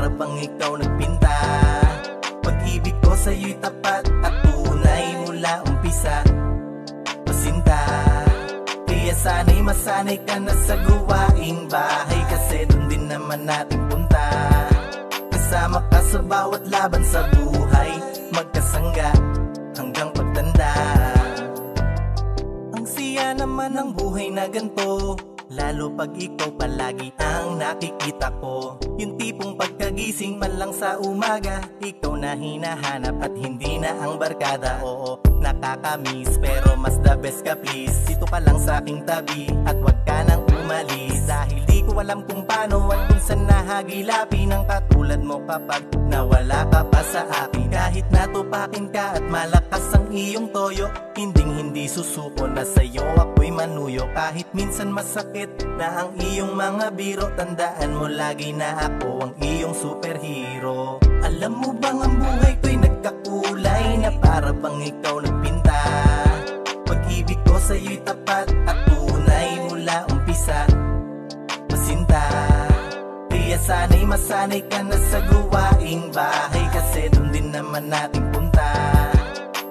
para bang ikaw nagpinta. Pag-ibig ko sa'yo'y tapat at tunay mula umpisa. Pasinta, kaya sana'y masanay ka na sa gawaing bahay, kasi dun din naman natin punta. Kasama ka sa bawat laban sa buhay, magkasangga hanggang pagtanda. Ang siya naman ng buhay na ganto, lalo pag ikaw palagi ang nakikita ko. Yung tipong pagkagising man lang sa umaga, ikaw na hinahanap at hindi na ang barkada. Oo, nakakamiss pero mas the best ka please. Dito ka lang sa aking tabi at wag ka nang umalis, dahil di ko alam kung paano at kung saan nahagilapin ang katulad mo kapag nawala ka pa sa akin. Kahit natupakin ka at malakas ang iyong toyo, hindi susuko na sa'yo ako'y manuyo. Kahit minsan masakit na ang iyong mga biro, tandaan mo lagi na ako ang iyong superhero. Alam mo bang ang buhay ko'y nagkakulay, na para bang ikaw nagpinta. Pag-ibig ko sa'yo'y tapat at tunay mula umpisa. Pasinta, kaya sana'y masanay ka na sa gawaing bahay, kasi dun din naman natin punta.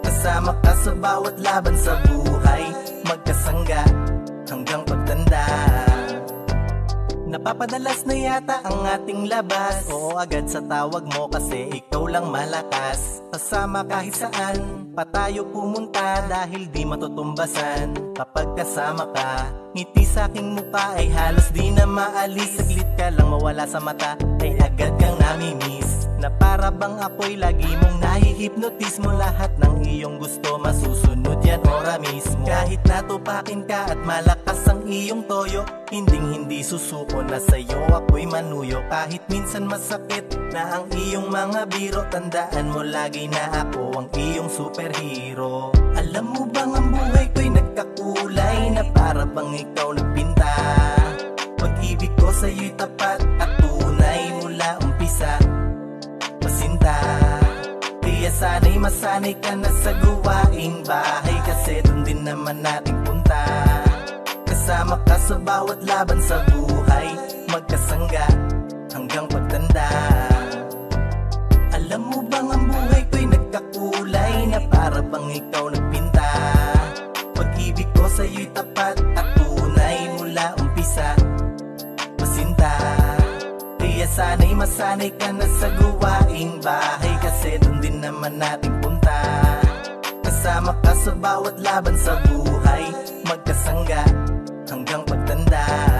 Kasama ka sa bawat laban sa buhay, magkasangga hanggang pagtanda. Napapadalas na yata ang ating labas, oo agad sa tawag mo kasi ikaw lang malakas. Kasama kahit saan pa tayo pumunta, dahil di matutumbasan kapag kasama ka. Ngiti sa aking mukha ay halos di na maalis. Saglit ka lang mawala sa mata ay agad kang namimiss. Na para bang ako'y lagi mong nahihipnotis mo. Lahat ng iyong gusto masusunod yan ora mismo. Kahit natupakin ka at malakas ang iyong toyo, hindi susuko na sa'yo ako'y manuyo. Kahit minsan masakit na ang iyong mga biro, tandaan mo lagi na ako ang iyong superhero. Alam mo bang ang buhay ko'y nagkakulay, na para bang ikaw nagpinta. Pag-ibig ko sa'yo'y tapat at tunay mula umpisa. Pasinta, kaya sana'y masanay ka na sa gawaing bahay, kasi dun din naman natin punta. Kasama ka sa bawat laban sa buhay, magkasangga hanggang pagtanda. Alam mo bang ang buhay ko'y nagkakulay, na para bang ikaw nagpinta. Pag-ibig ko sa'yo'y tapat at tunay mula umpisa. Pasinta, kaya sana'y masanay ka na sa gawaing bahay, kasi dun din naman natin punta. Kasama ka sa bawat laban sa buhay, magkasangga hanggang pagtanda.